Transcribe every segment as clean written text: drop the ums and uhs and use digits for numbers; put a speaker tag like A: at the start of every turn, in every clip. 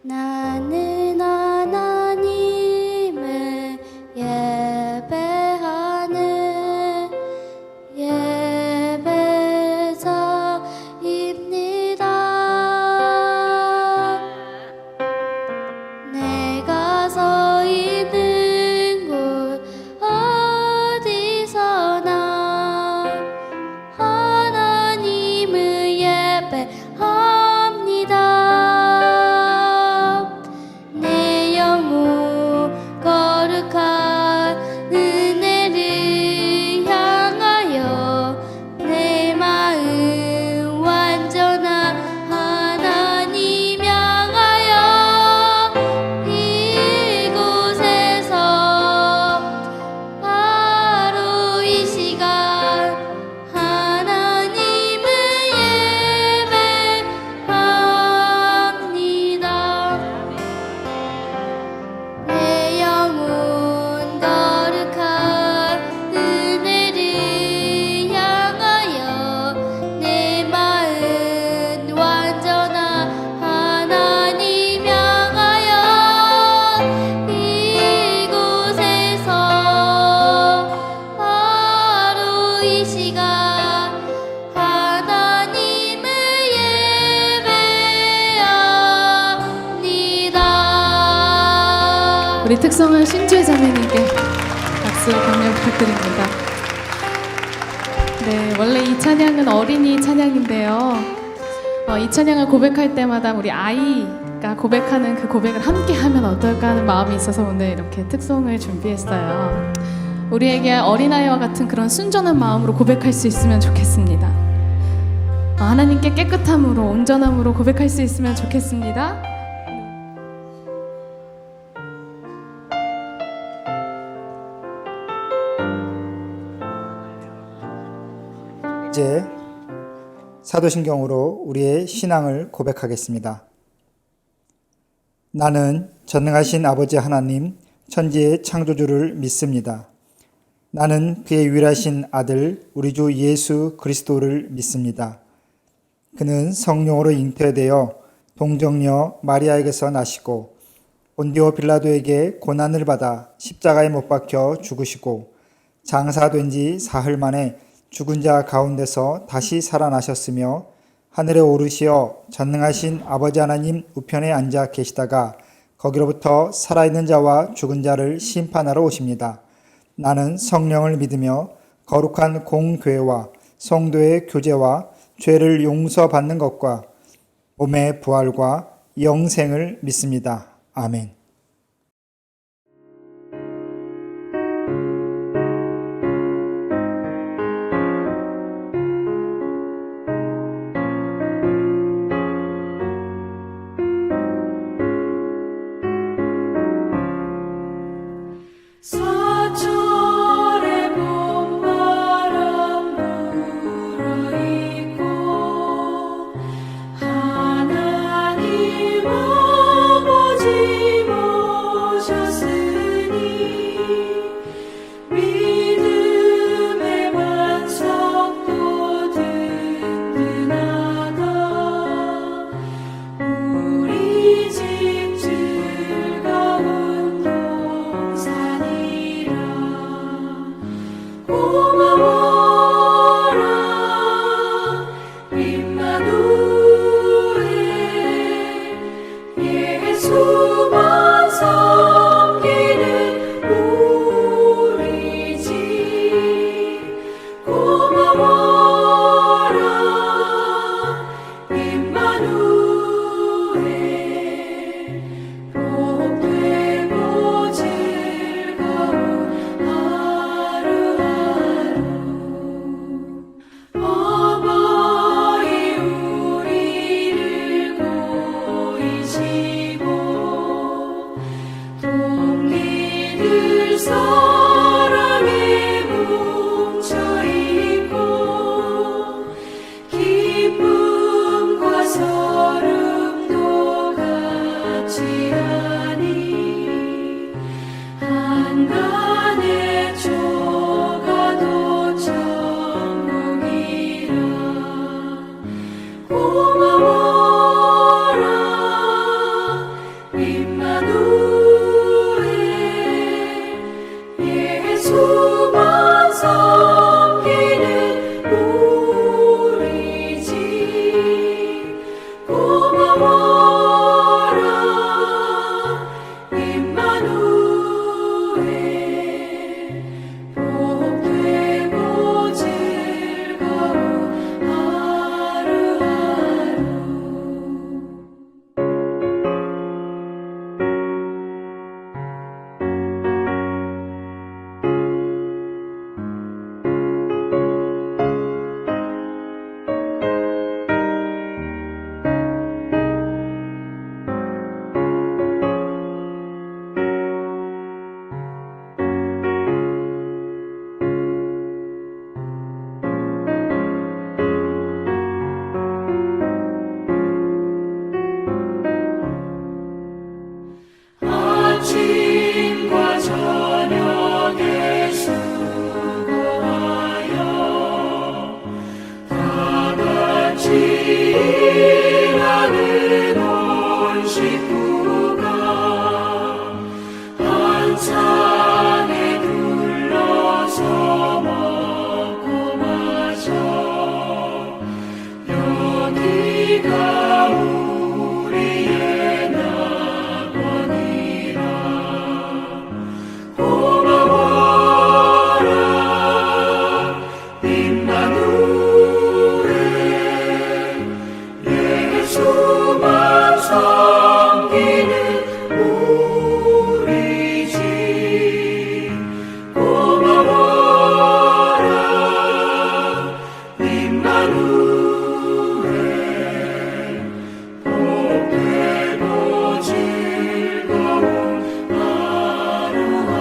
A: 나는 하나님을 예배하는 예배자입니다. 내가 서 있는 곳 어디서나 하나님을 예배합니다. 내 영혼 거룩한 은혜를 향하여 내 마음 완전한 하나님 향하여 이곳에서 바로 이 시간 하나님을 예배합니다. 내 영혼 거룩한 은혜를 향하여 내 마음 완전한 하나님 향하여 이곳에서 바로 이 시간 하나님을 예배합니다.
B: 우리 특성은 신주의 자매님께 박수 격려 부탁드립니다. 네, 원래 이 찬양은 어린이 찬양인데요. 이 찬양을 고백할 때마다 우리 아이가 고백하는 그 고백을 함께 하면 어떨까 하는 마음이 있어서 오늘 이렇게 특송을 준비했어요. 우리에게 어린아이와 같은 그런 순전한 마음으로 고백할 수 있으면 좋겠습니다. 하나님께 깨끗함으로 온전함으로 고백할 수 있으면 좋겠습니다.
C: 이제 사도신경으로 우리의 신앙을 고백하겠습니다. 나는 전능하신 아버지 하나님, 천지의 창조주를 믿습니다. 나는 그의 유일하신 아들, 우리 주 예수 그리스도를 믿습니다. 그는 성령으로 잉태되어 동정녀 마리아에게서 나시고 본디오 빌라도에게 고난을 받아 십자가에 못 박혀 죽으시고 장사된 지 사흘 만에 죽은 자 가운데서 다시 살아나셨으며 하늘에 오르시어 전능하신 아버지 하나님 우편에 앉아 계시다가 거기로부터 살아있는 자와 죽은 자를 심판하러 오십니다. 나는 성령을 믿으며 거룩한 공교회와 성도의 교제와 죄를 용서받는 것과 몸의 부활과 영생을 믿습니다. 아멘.
D: 사철의 봄바람 불어있고 하나님 아버지 모셨으니 믿음의 반석도 든든하다. 우리 집 즐거운 동산이라 고마워라 임마누엘 예수만 섬기는 우리 집 고마워라 임마누엘 복되고 즐거운 하루하루 어버이 우리를 보이시고 동리들 사랑에 뭉쳐있고 기쁨과 서름도 같이 하니 한간의 조가도 천국이라 고마워라 여기는 우리 집 고마워라 임마누엘 복되고 즐거운 하루하루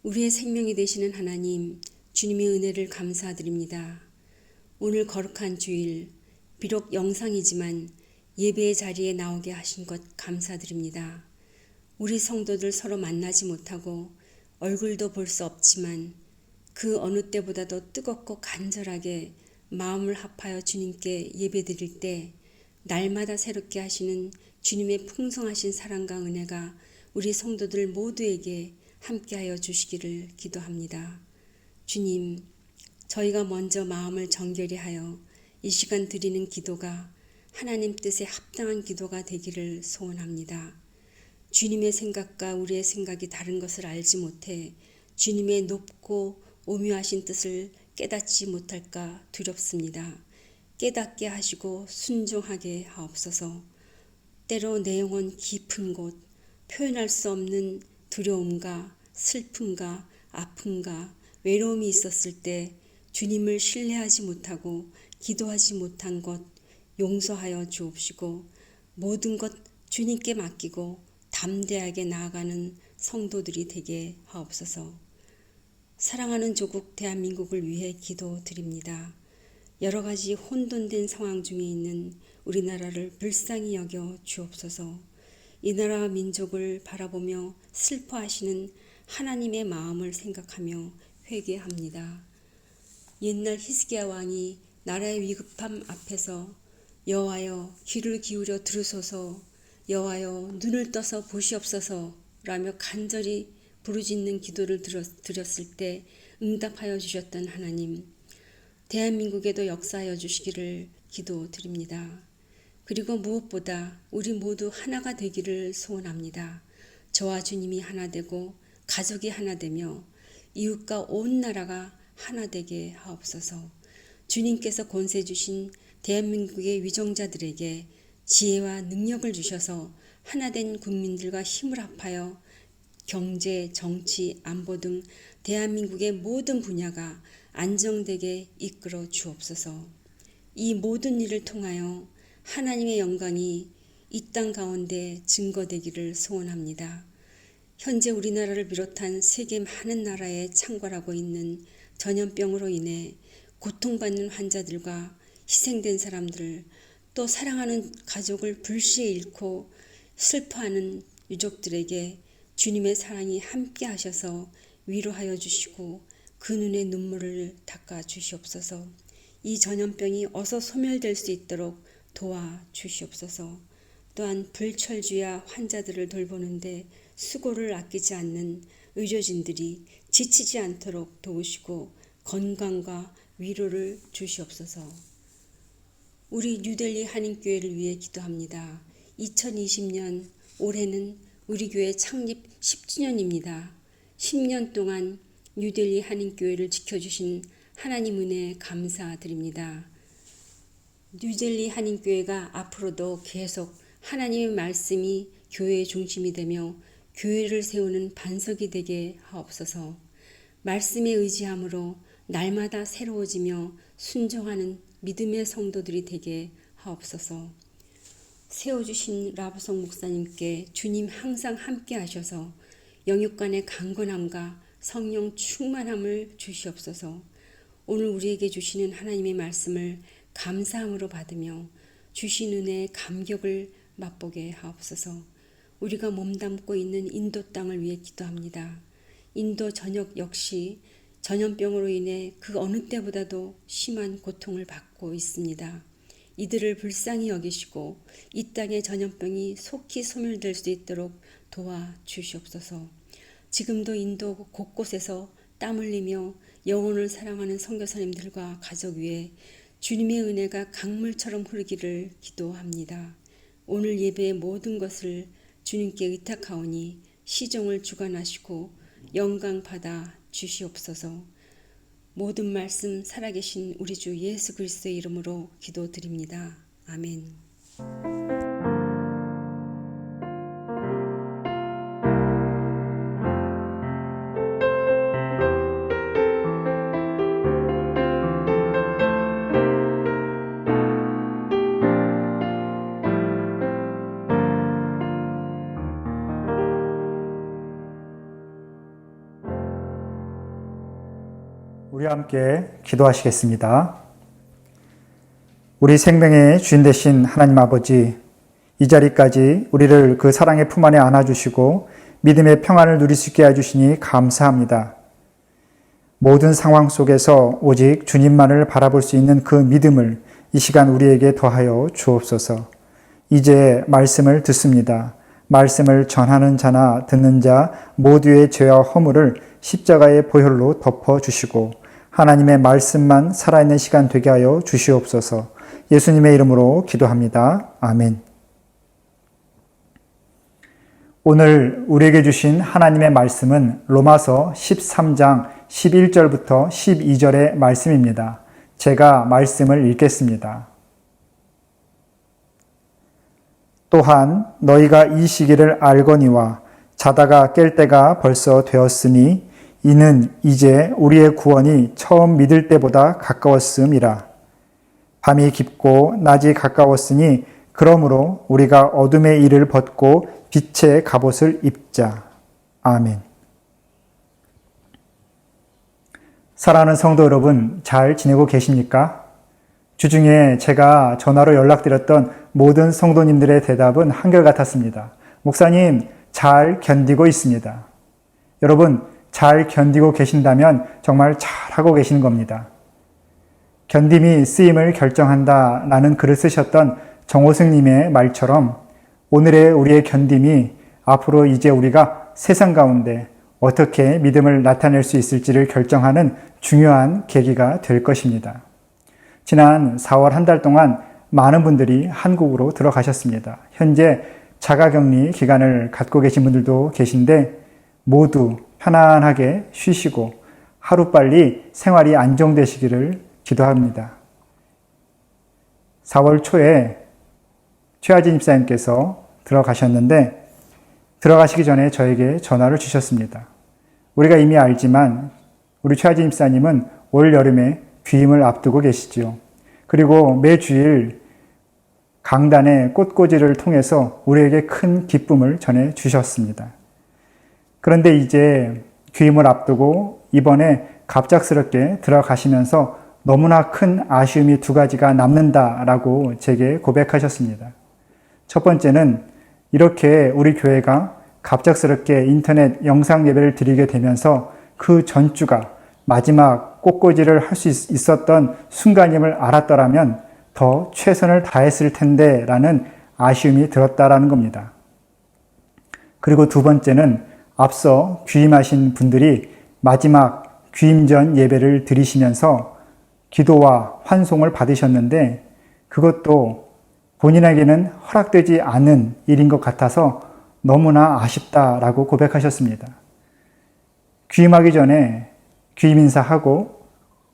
E: 우리의 생명이 되시는 하나님, 주님의 은혜를 감사드립니다. 오늘 거룩한 주일, 비록 영상이지만 예배의 자리에 나오게 하신 것 감사드립니다. 우리 성도들 서로 만나지 못하고 얼굴도 볼 수 없지만 그 어느 때보다도 뜨겁고 간절하게 마음을 합하여 주님께 예배드릴 때 날마다 새롭게 하시는 주님의 풍성하신 사랑과 은혜가 우리 성도들 모두에게 함께하여 주시기를 기도합니다. 주님, 저희가 먼저 마음을 정결히 하여 이 시간 드리는 기도가 하나님 뜻에 합당한 기도가 되기를 소원합니다. 주님의 생각과 우리의 생각이 다른 것을 알지 못해 주님의 높고 오묘하신 뜻을 깨닫지 못할까 두렵습니다. 깨닫게 하시고 순종하게 하옵소서. 때로 내 영혼 깊은 곳, 표현할 수 없는 두려움과 슬픔과 아픔과 외로움이 있었을 때 주님을 신뢰하지 못하고 기도하지 못한 것 용서하여 주옵시고 모든 것 주님께 맡기고 담대하게 나아가는 성도들이 되게 하옵소서. 사랑하는 조국 대한민국을 위해 기도드립니다. 여러 가지 혼돈된 상황 중에 있는 우리나라를 불쌍히 여겨 주옵소서. 이 나라와 민족을 바라보며 슬퍼하시는 하나님의 마음을 생각하며 회개합니다. 옛날 히스기야 왕이 나라의 위급함 앞에서 여호와여 귀를 기울여 들으소서, 여호와여 눈을 떠서 보시옵소서 라며 간절히 부르짖는 기도를 드렸을 때 응답하여 주셨던 하나님, 대한민국에도 역사하여 주시기를 기도드립니다. 그리고 무엇보다 우리 모두 하나가 되기를 소원합니다. 저와 주님이 하나 되고 가족이 하나 되며 이웃과 온 나라가 하나 되게 하옵소서. 주님께서 권세 주신 대한민국의 위정자들에게 지혜와 능력을 주셔서 하나된 국민들과 힘을 합하여 경제, 정치, 안보 등 대한민국의 모든 분야가 안정되게 이끌어 주옵소서. 이 모든 일을 통하여 하나님의 영광이 이 땅 가운데 증거되기를 소원합니다. 현재 우리나라를 비롯한 세계 많은 나라에 창궐하고 있는 전염병으로 인해 고통받는 환자들과 희생된 사람들, 또 사랑하는 가족을 불시에 잃고 슬퍼하는 유족들에게 주님의 사랑이 함께 하셔서 위로하여 주시고 그 눈의 눈물을 닦아 주시옵소서. 이 전염병이 어서 소멸될 수 있도록 도와 주시옵소서. 또한 불철주야 환자들을 돌보는데 수고를 아끼지 않는 의료진들이 지치지 않도록 도우시고 건강과 위로를 주시옵소서. 우리 뉴델리 한인교회를 위해 기도합니다. 2020년 올해는 우리 교회 창립 10주년입니다. 10년 동안 뉴델리 한인교회를 지켜주신 하나님 은혜에 감사드립니다. 뉴델리 한인교회가 앞으로도 계속 하나님의 말씀이 교회의 중심이 되며 교회를 세우는 반석이 되게 하옵소서. 말씀에 의지함으로 날마다 새로워지며 순종하는 믿음의 성도들이 되게 하옵소서. 세워주신 라부성 목사님께 주님 항상 함께 하셔서 영육간의 강건함과 성령 충만함을 주시옵소서. 오늘 우리에게 주시는 하나님의 말씀을 감사함으로 받으며 주신 은혜의 감격을 맛보게 하옵소서. 우리가 몸담고 있는 인도 땅을 위해 기도합니다. 인도 전역 역시 전염병으로 인해 그 어느 때보다도 심한 고통을 받고 있습니다. 이들을 불쌍히 여기시고 이 땅의 전염병이 속히 소멸될 수 있도록 도와주시옵소서. 지금도 인도 곳곳에서 땀 흘리며 영혼을 사랑하는 선교사님들과 가족 위에 주님의 은혜가 강물처럼 흐르기를 기도합니다. 오늘 예배의 모든 것을 주님께 의탁하오니 시종을 주관하시고 영광 받아 주시옵소서. 모든 말씀 살아계신 우리 주 예수 그리스도의 이름으로 기도드립니다. 아멘.
C: 우리 함께 기도하시겠습니다. 우리 생명의 주인 되신 하나님 아버지, 이 자리까지 우리를 그 사랑의 품 안에 안아주시고 믿음의 평안을 누릴 수 있게 해주시니 감사합니다. 모든 상황 속에서 오직 주님만을 바라볼 수 있는 그 믿음을 이 시간 우리에게 더하여 주옵소서. 이제 말씀을 듣습니다. 말씀을 전하는 자나 듣는 자 모두의 죄와 허물을 십자가의 보혈로 덮어주시고 하나님의 말씀만 살아있는 시간 되게 하여 주시옵소서. 예수님의 이름으로 기도합니다. 아멘. 오늘 우리에게 주신 하나님의 말씀은 로마서 13장 11절부터 12절의 말씀입니다. 제가 말씀을 읽겠습니다. 또한 너희가 이 시기를 알거니와 자다가 깰 때가 벌써 되었으니 이는 이제 우리의 구원이 처음 믿을 때보다 가까웠음이라. 밤이 깊고 낮이 가까웠으니 그러므로 우리가 어둠의 일을 벗고 빛의 갑옷을 입자. 아멘. 사랑하는 성도 여러분, 잘 지내고 계십니까? 주중에 제가 전화로 연락드렸던 모든 성도님들의 대답은 한결같았습니다. 목사님, 잘 견디고 있습니다. 여러분, 잘 견디고 계신다면 정말 잘하고 계시는 겁니다. 견딤이 쓰임을 결정한다 라는 글을 쓰셨던 정호승님의 말처럼 오늘의 우리의 견딤이 앞으로 이제 우리가 세상 가운데 어떻게 믿음을 나타낼 수 있을지를 결정하는 중요한 계기가 될 것입니다. 지난 4월 한 달 동안 많은 분들이 한국으로 들어가셨습니다. 현재 자가격리 기간을 갖고 계신 분들도 계신데 모두 편안하게 쉬시고 하루빨리 생활이 안정되시기를 기도합니다. 4월 초에 최하진 집사님께서 들어가셨는데 들어가시기 전에 저에게 전화를 주셨습니다. 우리가 이미 알지만 우리 최하진 집사님은 올 여름에 귀임을 앞두고 계시지요. 그리고 매주일 강단의 꽃꽂이를 통해서 우리에게 큰 기쁨을 전해 주셨습니다. 그런데 이제 귀임을 앞두고 이번에 갑작스럽게 들어가시면서 너무나 큰 아쉬움이 두 가지가 남는다라고 제게 고백하셨습니다. 첫 번째는 이렇게 우리 교회가 갑작스럽게 인터넷 영상 예배를 드리게 되면서 그 전주가 마지막 꽃꽂이를 할 수 있었던 순간임을 알았더라면 더 최선을 다했을 텐데 라는 아쉬움이 들었다라는 겁니다. 그리고 두 번째는 앞서 귀임하신 분들이 마지막 귀임 전 예배를 드리시면서 기도와 환송을 받으셨는데 그것도 본인에게는 허락되지 않은 일인 것 같아서 너무나 아쉽다라고 고백하셨습니다. 귀임하기 전에 귀임 인사하고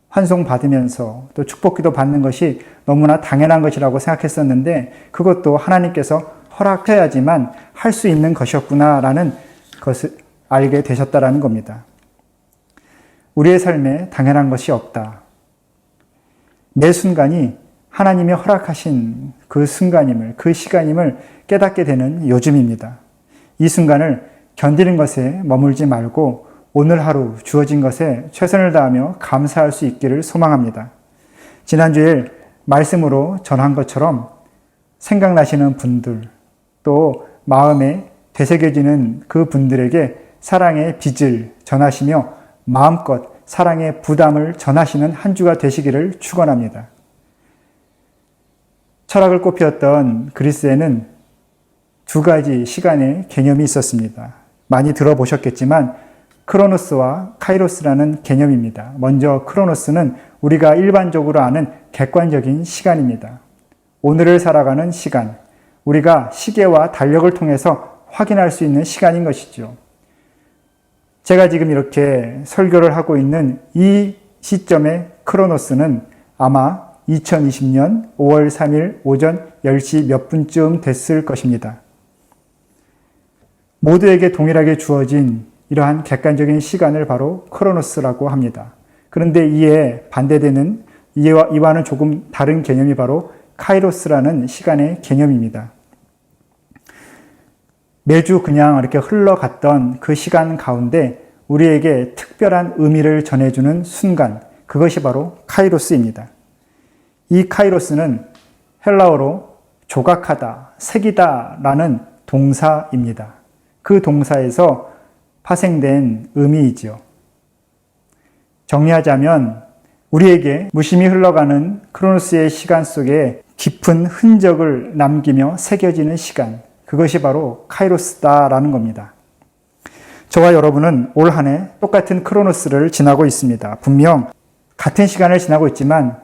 C: 환송 받으면서 또 축복기도 받는 것이 너무나 당연한 것이라고 생각했었는데 그것도 하나님께서 허락해야지만 할 수 있는 것이었구나라는 것을 알게 되셨다라는 겁니다. 우리의 삶에 당연한 것이 없다. 매 순간이 하나님이 허락하신 그 순간임을, 그 시간임을 깨닫게 되는 요즘입니다. 이 순간을 견디는 것에 머물지 말고 오늘 하루 주어진 것에 최선을 다하며 감사할 수 있기를 소망합니다. 지난주에 말씀으로 전한 것처럼 생각나시는 분들, 또 마음에 되새겨지는 그 분들에게 사랑의 빚을 전하시며 마음껏 사랑의 부담을 전하시는 한 주가 되시기를 축원합니다. 철학을 꽃피웠던 그리스에는 두 가지 시간의 개념이 있었습니다. 많이 들어보셨겠지만 크로노스와 카이로스라는 개념입니다. 먼저 크로노스는 우리가 일반적으로 아는 객관적인 시간입니다. 오늘을 살아가는 시간, 우리가 시계와 달력을 통해서 확인할 수 있는 시간인 것이죠. 제가 지금 이렇게 설교를 하고 있는 이 시점의 크로노스는 아마 2020년 5월 3일 오전 10시 몇 분쯤 됐을 것입니다. 모두에게 동일하게 주어진 이러한 객관적인 시간을 바로 크로노스라고 합니다. 그런데 이에 반대되는 이와는 조금 다른 개념이 바로 카이로스라는 시간의 개념입니다. 매주 그냥 이렇게 흘러갔던 그 시간 가운데 우리에게 특별한 의미를 전해주는 순간, 그것이 바로 카이로스입니다. 이 카이로스는 헬라어로 조각하다, 새기다 라는 동사입니다. 그 동사에서 파생된 의미이지요. 정리하자면 우리에게 무심히 흘러가는 크로노스의 시간 속에 깊은 흔적을 남기며 새겨지는 시간, 그것이 바로 카이로스다라는 겁니다. 저와 여러분은 올 한 해 똑같은 크로노스를 지나고 있습니다. 분명 같은 시간을 지나고 있지만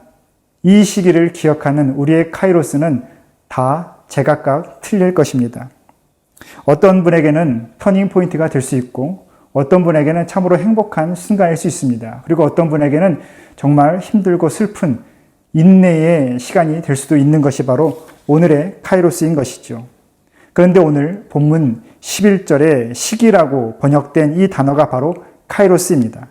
C: 이 시기를 기억하는 우리의 카이로스는 다 제각각 틀릴 것입니다. 어떤 분에게는 터닝 포인트가 될 수 있고 어떤 분에게는 참으로 행복한 순간일 수 있습니다. 그리고 어떤 분에게는 정말 힘들고 슬픈 인내의 시간이 될 수도 있는 것이 바로 오늘의 카이로스인 것이죠. 그런데 오늘 본문 11절에 시기라고 번역된 이 단어가 바로 카이로스입니다.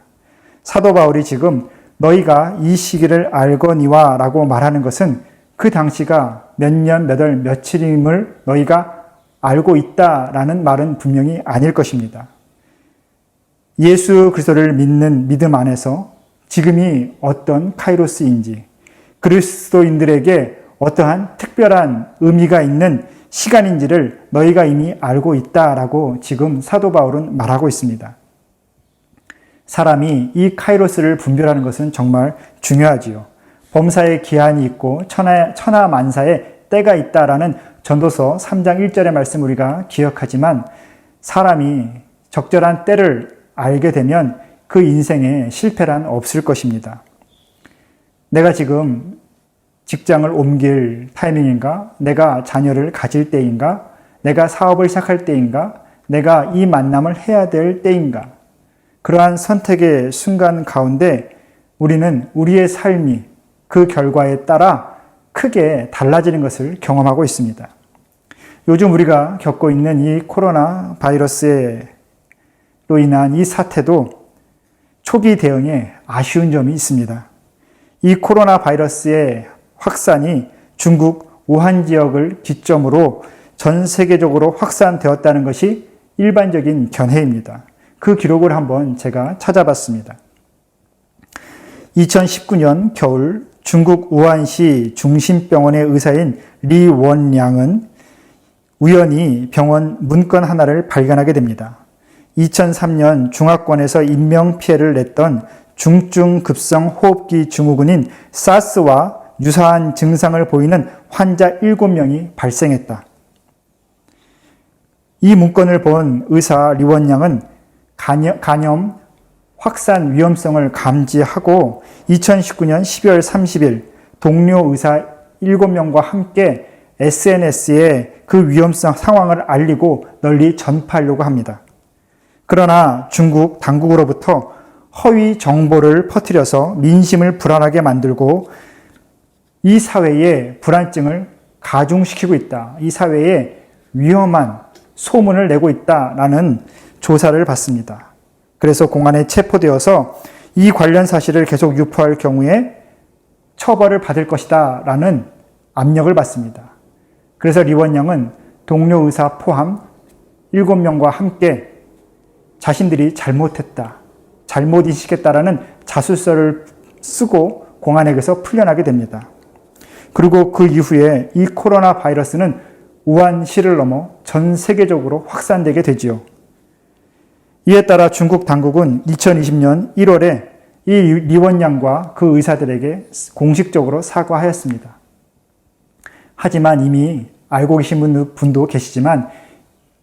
C: 사도 바울이 지금 너희가 이 시기를 알거니와 라고 말하는 것은 그 당시가 몇 년, 몇 월, 며칠임을 너희가 알고 있다라는 말은 분명히 아닐 것입니다. 예수 그리스도를 믿는 믿음 안에서 지금이 어떤 카이로스인지, 그리스도인들에게 어떠한 특별한 의미가 있는 시간인지를 너희가 이미 알고 있다라고 지금 사도 바울은 말하고 있습니다. 사람이 이 카이로스를 분별하는 것은 정말 중요하지요. 범사에 기한이 있고 천하만사에 때가 있다라는 전도서 3장 1절의 말씀 우리가 기억하지만 사람이 적절한 때를 알게 되면 그 인생에 실패란 없을 것입니다. 내가 지금 직장을 옮길 타이밍인가? 내가 자녀를 가질 때인가? 내가 사업을 시작할 때인가? 내가 이 만남을 해야 될 때인가? 그러한 선택의 순간 가운데 우리는 우리의 삶이 그 결과에 따라 크게 달라지는 것을 경험하고 있습니다. 요즘 우리가 겪고 있는 이 코로나 바이러스로 인한 이 사태도 초기 대응에 아쉬운 점이 있습니다. 이 코로나 바이러스의 확산이 중국 우한 지역을 기점으로 전 세계적으로 확산되었다는 것이 일반적인 견해입니다. 그 기록을 한번 제가 찾아봤습니다. 2019년 겨울 중국 우한시 중심병원의 의사인 리 원양은 우연히 병원 문건 하나를 발견하게 됩니다. 2003년 중화권에서 인명피해를 냈던 중증급성 호흡기 증후군인 사스와 유사한 증상을 보이는 환자 7명이 발생했다. 이 문건을 본 의사 리원양은 간염 확산 위험성을 감지하고 2019년 12월 30일 동료 의사 7명과 함께 SNS에 그 위험성 상황을 알리고 널리 전파하려고 합니다. 그러나 중국 당국으로부터 허위 정보를 퍼뜨려서 민심을 불안하게 만들고 이 사회에 불안증을 가중시키고 있다. 이 사회에 위험한 소문을 내고 있다라는 조사를 받습니다. 그래서 공안에 체포되어서 이 관련 사실을 계속 유포할 경우에 처벌을 받을 것이다 라는 압력을 받습니다. 그래서 리원양은 동료 의사 포함 7명과 함께 자신들이 잘못했다, 잘못 인식했다라는 자술서를 쓰고 공안에게서 풀려나게 됩니다. 그리고 그 이후에 이 코로나 바이러스는 우한시를 넘어 전 세계적으로 확산되게 되지요. 이에 따라 중국 당국은 2020년 1월에 이 리원양과 그 의사들에게 공식적으로 사과하였습니다. 하지만 이미 알고 계신 분도 계시지만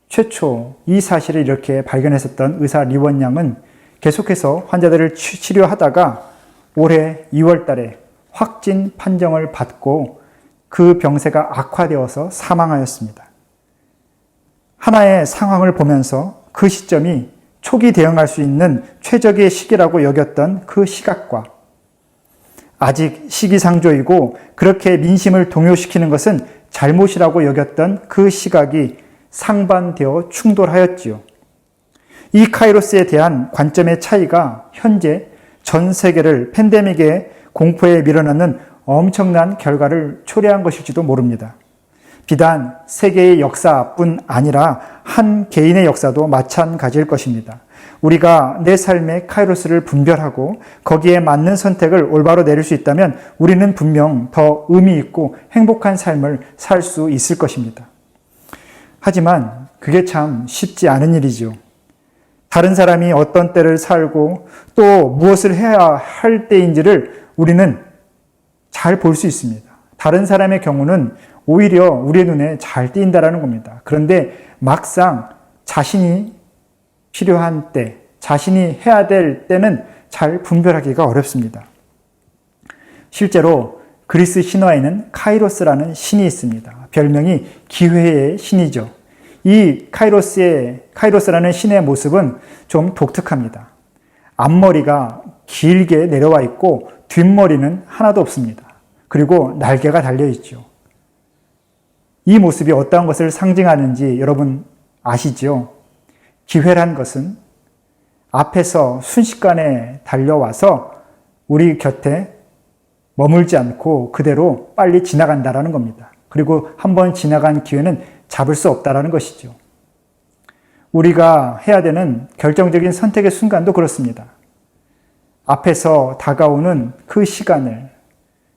C: 최초 이 사실을 이렇게 발견했었던 의사 리원양은 계속해서 환자들을 치료하다가 올해 2월 달에 확진 판정을 받고 그 병세가 악화되어서 사망하였습니다. 하나의 상황을 보면서 그 시점이 초기 대응할 수 있는 최적의 시기라고 여겼던 그 시각과 아직 시기상조이고 그렇게 민심을 동요시키는 것은 잘못이라고 여겼던 그 시각이 상반되어 충돌하였지요. 이 카이로스에 대한 관점의 차이가 현재 전 세계를 팬데믹의 공포에 밀어넣는 엄청난 결과를 초래한 것일지도 모릅니다. 비단 세계의 역사뿐 아니라 한 개인의 역사도 마찬가지일 것입니다. 우리가 내 삶의 카이로스를 분별하고 거기에 맞는 선택을 올바로 내릴 수 있다면 우리는 분명 더 의미 있고 행복한 삶을 살 수 있을 것입니다. 하지만 그게 참 쉽지 않은 일이죠. 다른 사람이 어떤 때를 살고 또 무엇을 해야 할 때인지를 우리는 잘 볼 수 있습니다. 다른 사람의 경우는 오히려 우리의 눈에 잘 띄인다라는 겁니다. 그런데 막상 자신이 필요한 때, 자신이 해야 될 때는 잘 분별하기가 어렵습니다. 실제로 그리스 신화에는 카이로스라는 신이 있습니다. 별명이 기회의 신이죠. 이 카이로스라는 신의 모습은 좀 독특합니다. 앞머리가 길게 내려와 있고 뒷머리는 하나도 없습니다. 그리고 날개가 달려 있죠. 이 모습이 어떠한 것을 상징하는지 여러분 아시죠? 기회란 것은 앞에서 순식간에 달려와서 우리 곁에 머물지 않고 그대로 빨리 지나간다라는 겁니다. 그리고 한번 지나간 기회는 잡을 수 없다라는 것이죠. 우리가 해야 되는 결정적인 선택의 순간도 그렇습니다. 앞에서 다가오는 그 시간을,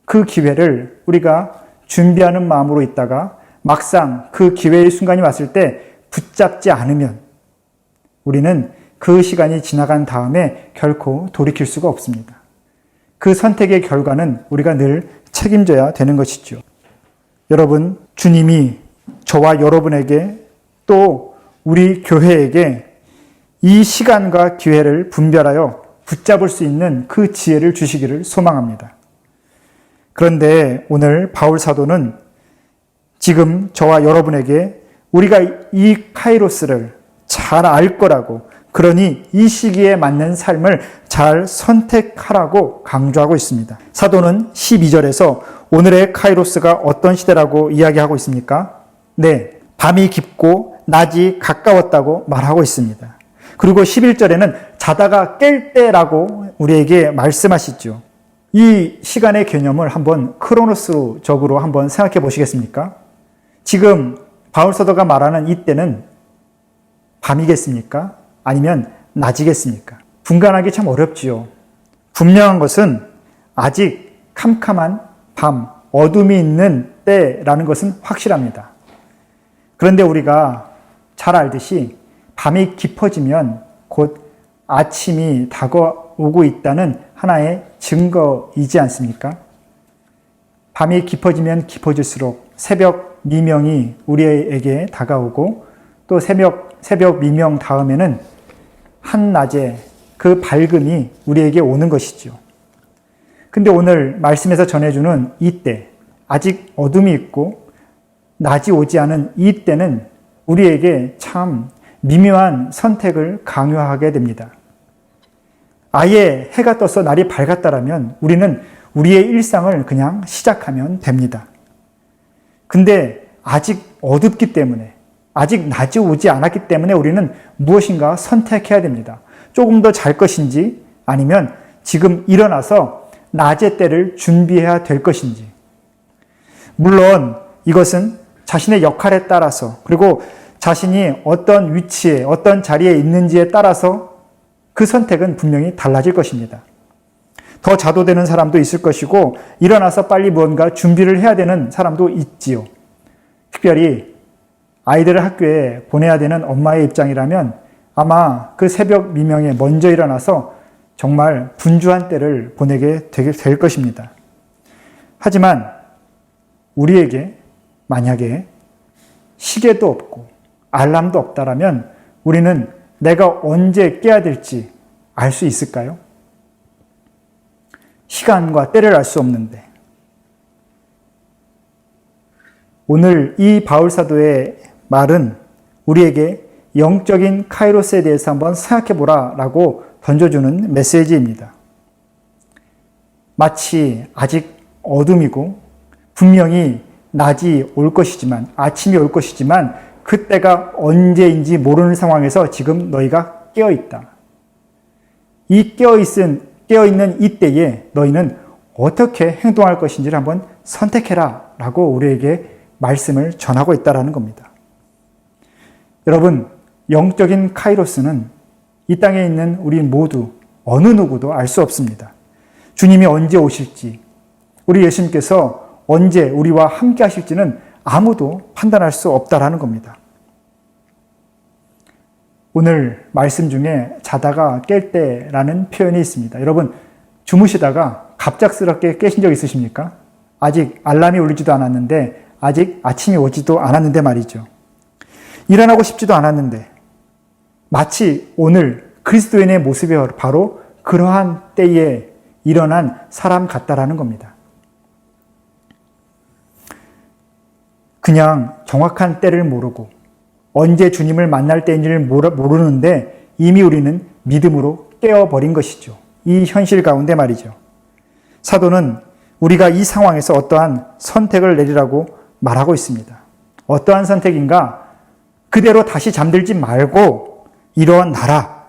C: 그 기회를 우리가 준비하는 마음으로 있다가 막상 그 기회의 순간이 왔을 때 붙잡지 않으면 우리는 그 시간이 지나간 다음에 결코 돌이킬 수가 없습니다. 그 선택의 결과는 우리가 늘 책임져야 되는 것이죠. 여러분, 주님이 저와 여러분에게 또 우리 교회에게 이 시간과 기회를 분별하여 붙잡을 수 있는 그 지혜를 주시기를 소망합니다. 그런데 오늘 바울 사도는 지금 저와 여러분에게 우리가 이 카이로스를 잘 알 거라고, 그러니 이 시기에 맞는 삶을 잘 선택하라고 강조하고 있습니다. 사도는 12절에서 오늘의 카이로스가 어떤 시대라고 이야기하고 있습니까? 네, 밤이 깊고 낮이 가까웠다고 말하고 있습니다. 그리고 11절에는 자다가 깰 때라고 우리에게 말씀하시죠. 이 시간의 개념을 한번 크로노스적으로 한번 생각해 보시겠습니까? 지금 바울 사도가 말하는 이때는 밤이겠습니까? 아니면 낮이겠습니까? 분간하기 참 어렵지요. 분명한 것은 아직 캄캄한 밤, 어둠이 있는 때라는 것은 확실합니다. 그런데 우리가 잘 알듯이 밤이 깊어지면 곧 아침이 다가오고 있다는 하나의 증거이지 않습니까? 밤이 깊어지면 깊어질수록 새벽 미명이 우리에게 다가오고 또 새벽 미명 다음에는 한낮에 그 밝음이 우리에게 오는 것이죠. 근데 오늘 말씀에서 전해주는 이때, 아직 어둠이 있고 낮이 오지 않은 이 때는 우리에게 참 미묘한 선택을 강요하게 됩니다. 아예 해가 떠서 날이 밝았다라면 우리는 우리의 일상을 그냥 시작하면 됩니다. 근데 아직 어둡기 때문에, 아직 낮이 오지 않았기 때문에 우리는 무엇인가 선택해야 됩니다. 조금 더 잘 것인지 아니면 지금 일어나서 낮의 때를 준비해야 될 것인지. 물론 이것은 자신의 역할에 따라서 그리고 자신이 어떤 위치에 어떤 자리에 있는지에 따라서 그 선택은 분명히 달라질 것입니다. 더 자도되는 사람도 있을 것이고 일어나서 빨리 무언가 준비를 해야 되는 사람도 있지요. 특별히 아이들을 학교에 보내야 되는 엄마의 입장이라면 아마 그 새벽 미명에 먼저 일어나서 정말 분주한 때를 보내게 될 것입니다. 하지만 우리에게 만약에 시계도 없고 알람도 없다라면 우리는 내가 언제 깨야 될지 알 수 있을까요? 시간과 때를 알 수 없는데 오늘 이 바울사도의 말은 우리에게 영적인 카이로스에 대해서 한번 생각해보라 라고 던져주는 메시지입니다. 마치 아직 어둠이고 분명히 낮이 올 것이지만 아침이 올 것이지만 그때가 언제인지 모르는 상황에서 지금 너희가 깨어있다. 이 깨어있는 이때에 너희는 어떻게 행동할 것인지를 한번 선택해라 라고 우리에게 말씀을 전하고 있다는 겁니다. 여러분, 영적인 카이로스는 이 땅에 있는 우리 모두 어느 누구도 알 수 없습니다. 주님이 언제 오실지, 우리 예수님께서 언제 우리와 함께 하실지는 아무도 판단할 수 없다라는 겁니다. 오늘 말씀 중에 자다가 깰 때라는 표현이 있습니다. 여러분, 주무시다가 갑작스럽게 깨신 적 있으십니까? 아직 알람이 울리지도 않았는데, 아직 아침이 오지도 않았는데 말이죠. 일어나고 싶지도 않았는데, 마치 오늘 그리스도인의 모습이 바로 그러한 때에 일어난 사람 같다라는 겁니다. 그냥 정확한 때를 모르고 언제 주님을 만날 때인지를 모르는데 이미 우리는 믿음으로 깨어버린 것이죠. 이 현실 가운데 말이죠. 사도는 우리가 이 상황에서 어떠한 선택을 내리라고 말하고 있습니다. 어떠한 선택인가? 그대로 다시 잠들지 말고 일어나라.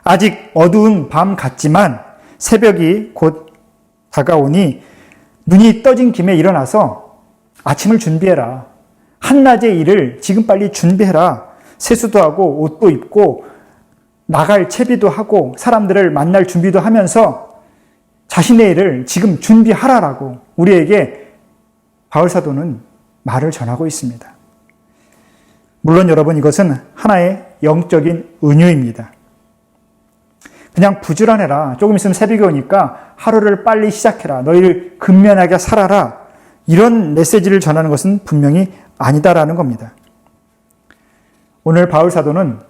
C: 아직 어두운 밤 같지만 새벽이 곧 다가오니 눈이 떠진 김에 일어나서 아침을 준비해라. 한낮의 일을 지금 빨리 준비해라. 세수도 하고 옷도 입고 나갈 채비도 하고 사람들을 만날 준비도 하면서 자신의 일을 지금 준비하라라고 우리에게 바울사도는 말을 전하고 있습니다. 물론 여러분, 이것은 하나의 영적인 은유입니다. 그냥 부지런해라. 조금 있으면 새벽이 오니까 하루를 빨리 시작해라. 너희를 근면하게 살아라. 이런 메시지를 전하는 것은 분명히 아니다라는 겁니다. 오늘 바울사도는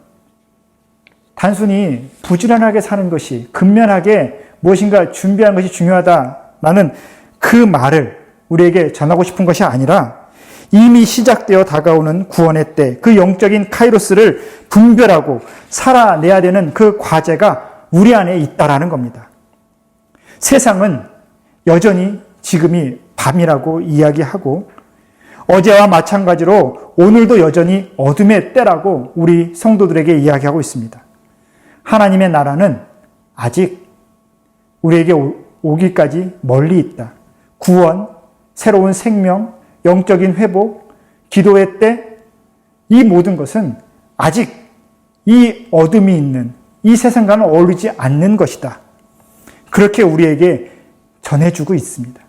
C: 단순히 부지런하게 사는 것이, 근면하게 무엇인가 준비하는 것이 중요하다라는 그 말을 우리에게 전하고 싶은 것이 아니라 이미 시작되어 다가오는 구원의 때, 그 영적인 카이로스를 분별하고 살아내야 되는 그 과제가 우리 안에 있다라는 겁니다. 세상은 여전히 지금이 밤이라고 이야기하고 어제와 마찬가지로 오늘도 여전히 어둠의 때라고 우리 성도들에게 이야기하고 있습니다. 하나님의 나라는 아직 우리에게 오기까지 멀리 있다. 구원, 새로운 생명, 영적인 회복, 기도의 때, 이 모든 것은 아직 이 어둠이 있는 이 세상과는 어울리지 않는 것이다. 그렇게 우리에게 전해주고 있습니다.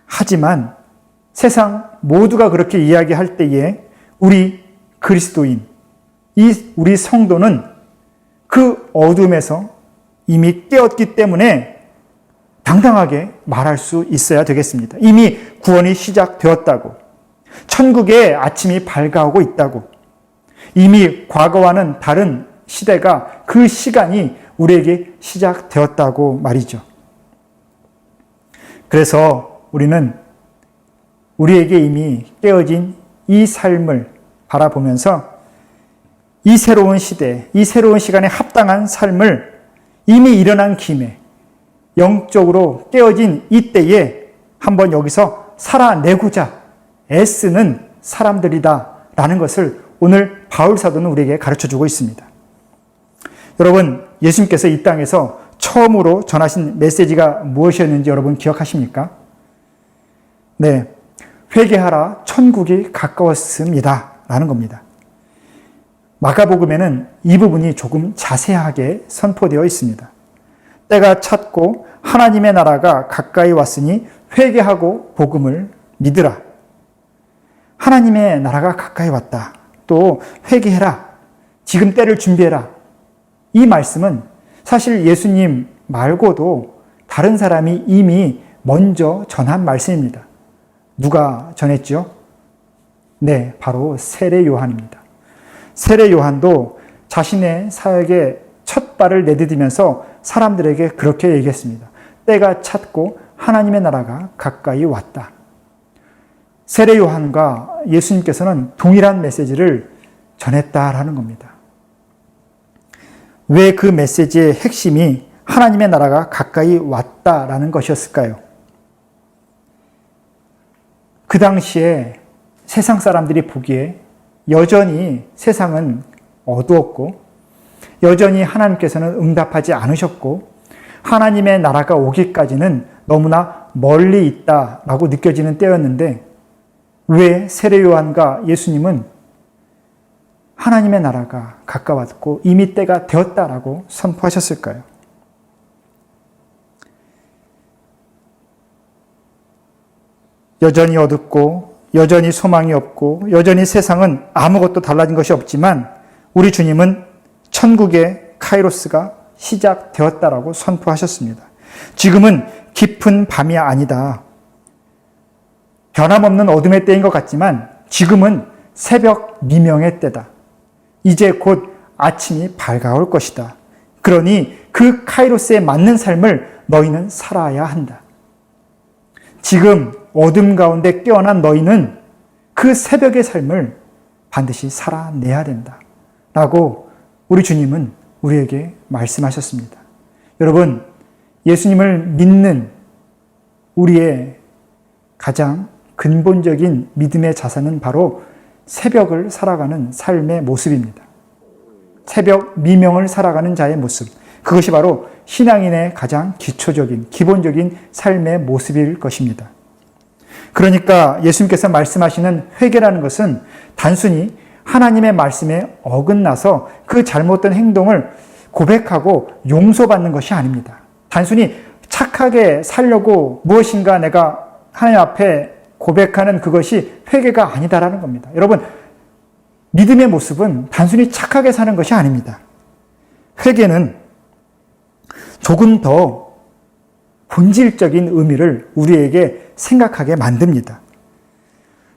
C: 하지만 세상 모두가 그렇게 이야기할 때에 우리 그리스도인, 우리 성도는 그 어둠에서 이미 깨었기 때문에 당당하게 말할 수 있어야 되겠습니다. 이미 구원이 시작되었다고, 천국의 아침이 밝아오고 있다고, 이미 과거와는 다른 시대가, 그 시간이 우리에게 시작되었다고 말이죠. 그래서 우리는 우리에게 이미 깨어진 이 삶을 바라보면서 이 새로운 시대, 이 새로운 시간에 합당한 삶을 이미 일어난 김에 영적으로 깨어진 이때에 한번 여기서 살아내고자 애쓰는 사람들이다라는 것을 오늘 바울 사도는 우리에게 가르쳐주고 있습니다. 여러분, 예수님께서 이 땅에서 처음으로 전하신 메시지가 무엇이었는지 여러분 기억하십니까? 네, 회개하라, 천국이 가까웠습니다 라는 겁니다. 마가복음에는 이 부분이 조금 자세하게 선포되어 있습니다. 때가 찼고 하나님의 나라가 가까이 왔으니 회개하고 복음을 믿으라. 하나님의 나라가 가까이 왔다. 또 회개해라. 지금 때를 준비해라. 이 말씀은 사실 예수님 말고도 다른 사람이 이미 먼저 전한 말씀입니다. 누가 전했죠? 네, 바로 세례 요한입니다. 세례 요한도 자신의 사역의 첫 발을 내디디면서 사람들에게 그렇게 얘기했습니다. 때가 찼고 하나님의 나라가 가까이 왔다. 세례 요한과 예수님께서는 동일한 메시지를 전했다라는 겁니다. 왜 그 메시지의 핵심이 하나님의 나라가 가까이 왔다라는 것이었을까요? 그 당시에 세상 사람들이 보기에 여전히 세상은 어두웠고 여전히 하나님께서는 응답하지 않으셨고 하나님의 나라가 오기까지는 너무나 멀리 있다라고 느껴지는 때였는데 왜 세례 요한과 예수님은 하나님의 나라가 가까웠고 이미 때가 되었다라고 선포하셨을까요? 여전히 어둡고 여전히 소망이 없고 여전히 세상은 아무것도 달라진 것이 없지만 우리 주님은 천국의 카이로스가 시작되었다라고 선포하셨습니다. 지금은 깊은 밤이 아니다. 변함없는 어둠의 때인 것 같지만 지금은 새벽 미명의 때다. 이제 곧 아침이 밝아올 것이다. 그러니 그 카이로스에 맞는 삶을 너희는 살아야 한다. 지금 어둠 가운데 깨어난 너희는 그 새벽의 삶을 반드시 살아내야 된다. 라고 우리 주님은 우리에게 말씀하셨습니다. 여러분, 예수님을 믿는 우리의 가장 근본적인 믿음의 자산은 바로 새벽을 살아가는 삶의 모습입니다. 새벽 미명을 살아가는 자의 모습. 그것이 바로 신앙인의 가장 기초적인, 기본적인 삶의 모습일 것입니다. 그러니까 예수님께서 말씀하시는 회개라는 것은 단순히 하나님의 말씀에 어긋나서 그 잘못된 행동을 고백하고 용서받는 것이 아닙니다. 단순히 착하게 살려고 무엇인가 내가 하나님 앞에 고백하는 그것이 회개가 아니다라는 겁니다. 여러분, 믿음의 모습은 단순히 착하게 사는 것이 아닙니다. 회개는 조금 더 본질적인 의미를 우리에게 생각하게 만듭니다.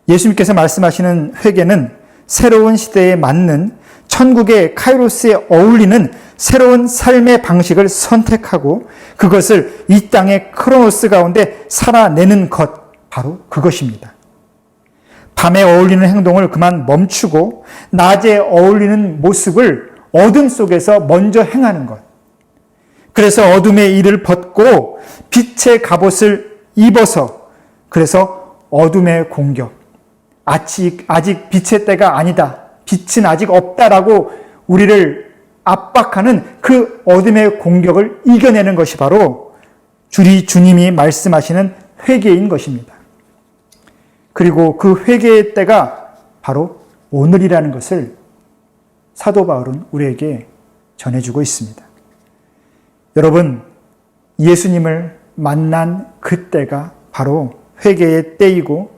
C: 예수님께서 말씀하시는 회개는 새로운 시대에 맞는 천국의 카이로스에 어울리는 새로운 삶의 방식을 선택하고 그것을 이 땅의 크로노스 가운데 살아내는 것, 바로 그것입니다. 밤에 어울리는 행동을 그만 멈추고 낮에 어울리는 모습을 어둠 속에서 먼저 행하는 것. 그래서 어둠의 일을 벗고 빛의 갑옷을 입어서 그래서 어둠의 공격, 아직 빛의 때가 아니다, 빛은 아직 없다라고 우리를 압박하는 그 어둠의 공격을 이겨내는 것이 바로 주님이 말씀하시는 회개인 것입니다. 그리고 그 회개의 때가 바로 오늘이라는 것을 사도 바울은 우리에게 전해주고 있습니다. 여러분, 예수님을 만난 그때가 바로 회개의 때이고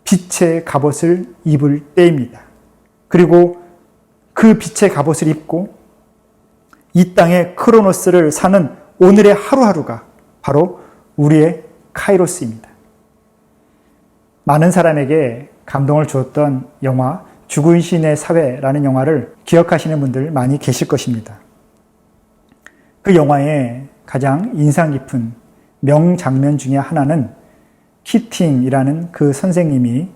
C: 빛의 갑옷을 입을 때입니다. 그리고 그 빛의 갑옷을 입고 이 땅의 크로노스를 사는 오늘의 하루하루가 바로 우리의 카이로스입니다. 많은 사람에게 감동을 주었던 영화 죽은 신의 사회라는 영화를 기억하시는 분들 많이 계실 것입니다. 그 영화의 가장 인상 깊은 명장면 중에 하나는 키팅이라는 그 선생님이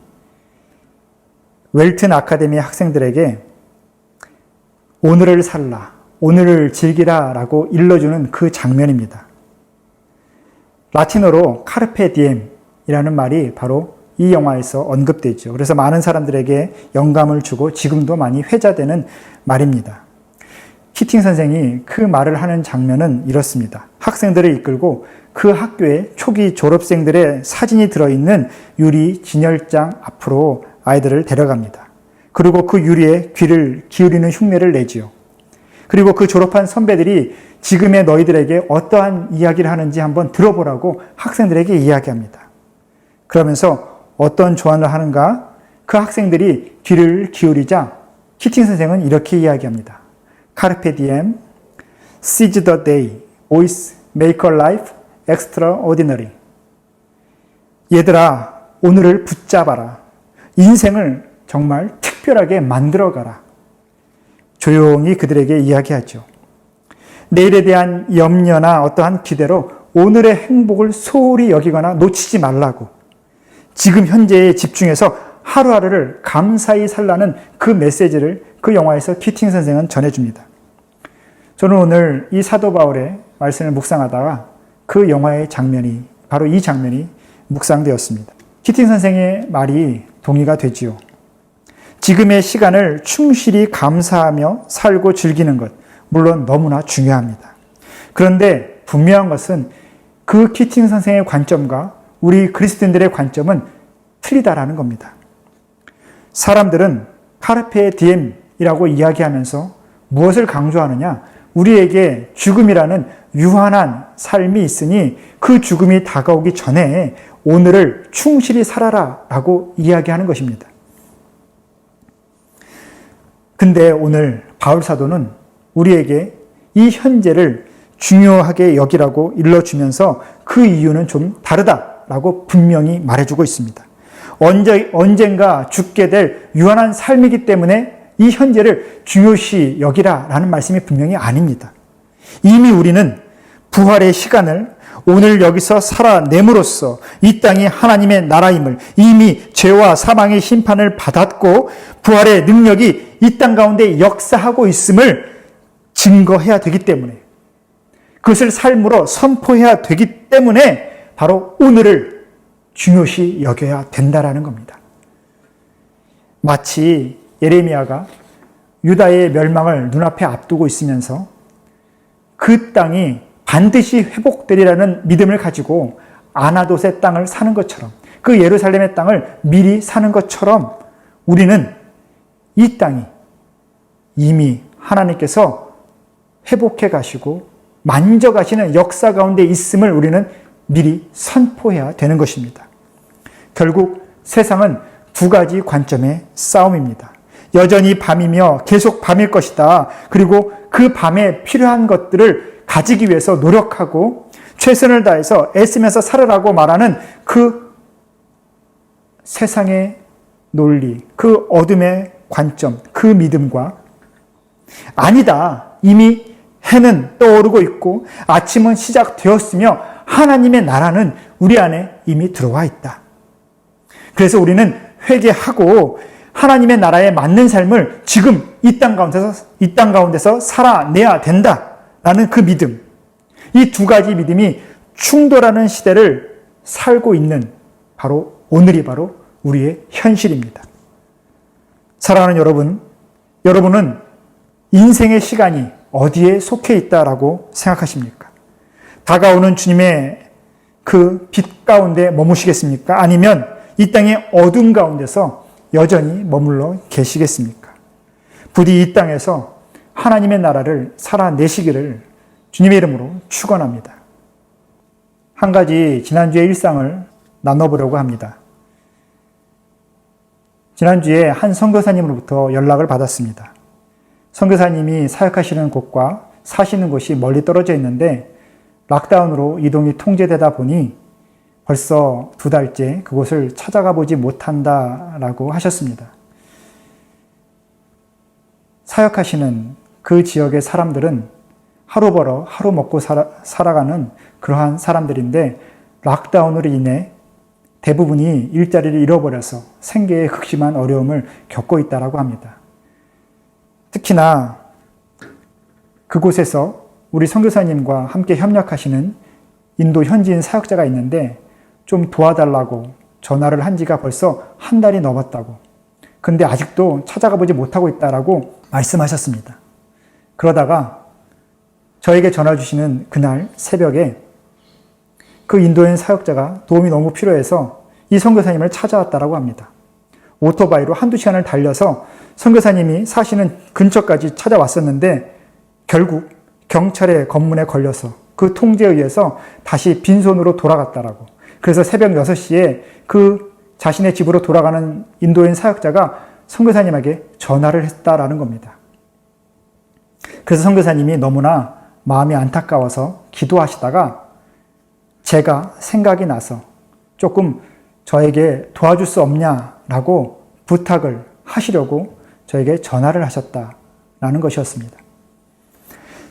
C: 웰튼 아카데미 학생들에게 오늘을 살라, 오늘을 즐기라 라고 일러주는 그 장면입니다. 라틴어로 카르페 디엠이라는 말이 바로 이 영화에서 언급되죠. 그래서 많은 사람들에게 영감을 주고 지금도 많이 회자되는 말입니다. 키팅 선생이 그 말을 하는 장면은 이렇습니다. 학생들을 이끌고 그 학교의 초기 졸업생들의 사진이 들어있는 유리 진열장 앞으로 아이들을 데려갑니다. 그리고 그 유리에 귀를 기울이는 흉내를 내지요. 그리고 그 졸업한 선배들이 지금의 너희들에게 어떠한 이야기를 하는지 한번 들어보라고 학생들에게 이야기합니다. 그러면서 어떤 조언을 하는가? 그 학생들이 귀를 기울이자 키팅 선생은 이렇게 이야기합니다. Carpe diem, seize the day, boys, make a life extraordinary. 얘들아, 오늘을 붙잡아라. 인생을 정말 특별하게 만들어가라. 조용히 그들에게 이야기하죠. 내일에 대한 염려나 어떠한 기대로 오늘의 행복을 소홀히 여기거나 놓치지 말라고. 지금 현재에 집중해서 하루하루를 감사히 살라는 그 메시지를 그 영화에서 키팅 선생은 전해줍니다. 저는 오늘 이 사도 바울의 말씀을 묵상하다가 그 영화의 장면이, 바로 이 장면이 묵상되었습니다. 키팅 선생의 말이 동의가 되지요. 지금의 시간을 충실히 감사하며 살고 즐기는 것, 물론 너무나 중요합니다. 그런데 분명한 것은 그 키팅 선생의 관점과 우리 그리스도인들의 관점은 틀리다라는 겁니다. 사람들은 카르페 디엠이라고 이야기하면서 무엇을 강조하느냐? 우리에게 죽음이라는 유한한 삶이 있으니 그 죽음이 다가오기 전에 오늘을 충실히 살아라 라고 이야기하는 것입니다. 근데 오늘 바울 사도는 우리에게 이 현재를 중요하게 여기라고 일러주면서 그 이유는 좀 다르다라고 분명히 말해주고 있습니다. 언젠가 죽게 될 유한한 삶이기 때문에 이 현재를 중요시 여기라라는 말씀이 분명히 아닙니다. 이미 우리는 부활의 시간을 오늘 여기서 살아냄으로써 이 땅이 하나님의 나라임을, 이미 죄와 사망의 심판을 받았고 부활의 능력이 이 땅 가운데 역사하고 있음을 증거해야 되기 때문에, 그것을 삶으로 선포해야 되기 때문에 바로 오늘을 중요시 여겨야 된다라는 겁니다. 마치 예레미야가 유다의 멸망을 눈앞에 앞두고 있으면서 그 땅이 반드시 회복되리라는 믿음을 가지고 아나돗의 땅을 사는 것처럼, 그 예루살렘의 땅을 미리 사는 것처럼 우리는 이 땅이 이미 하나님께서 회복해 가시고 만져가시는 역사 가운데 있음을 우리는 미리 선포해야 되는 것입니다. 결국 세상은 두 가지 관점의 싸움입니다. 여전히 밤이며 계속 밤일 것이다. 그리고 그 밤에 필요한 것들을 가지기 위해서 노력하고 최선을 다해서 애쓰면서 살아라고 말하는 그 세상의 논리, 그 어둠의 관점, 그 믿음과 아니다. 이미 해는 떠오르고 있고 아침은 시작되었으며 하나님의 나라는 우리 안에 이미 들어와 있다. 그래서 우리는 회개하고 하나님의 나라에 맞는 삶을 지금 이 땅 가운데서 살아내야 된다라는 그 믿음. 이 두 가지 믿음이 충돌하는 시대를 살고 있는 바로 오늘이 바로 우리의 현실입니다. 사랑하는 여러분은 인생의 시간이 어디에 속해 있다라고 생각하십니까? 다가오는 주님의 그 빛 가운데 머무시겠습니까? 아니면 이 땅의 어둠 가운데서 여전히 머물러 계시겠습니까? 부디 이 땅에서 하나님의 나라를 살아내시기를 주님의 이름으로 축원합니다. 한 가지 지난주의 일상을 나눠보려고 합니다. 지난주에 한 선교사님으로부터 연락을 받았습니다. 선교사님이 사역하시는 곳과 사시는 곳이 멀리 떨어져 있는데 락다운으로 이동이 통제되다 보니 벌써 2달째 그곳을 찾아가 보지 못한다라고 하셨습니다. 사역하시는 그 지역의 사람들은 하루 벌어 하루 먹고 살아가는 그러한 사람들인데 락다운으로 인해 대부분이 일자리를 잃어버려서 생계에 극심한 어려움을 겪고 있다고 합니다. 특히나 그곳에서 우리 선교사님과 함께 협력하시는 인도 현지인 사역자가 있는데 좀 도와달라고 전화를 한 지가 벌써 1달이 넘었다고. 근데 아직도 찾아가 보지 못하고 있다라고 말씀하셨습니다. 그러다가 저에게 전화 주시는 그날 새벽에 그 인도인 사역자가 도움이 너무 필요해서 이 선교사님을 찾아왔다고 합니다. 오토바이로 1-2시간을 달려서 선교사님이 사시는 근처까지 찾아왔었는데 결국 경찰의 검문에 걸려서 그 통제에 의해서 다시 빈손으로 돌아갔다라고. 그래서 새벽 6시에 그 자신의 집으로 돌아가는 인도인 사역자가 선교사님에게 전화를 했다라는 겁니다. 그래서 선교사님이 너무나 마음이 안타까워서 기도하시다가 제가 생각이 나서 조금 저에게 도와줄 수 없냐라고 부탁을 하시려고 저에게 전화를 하셨다라는 것이었습니다.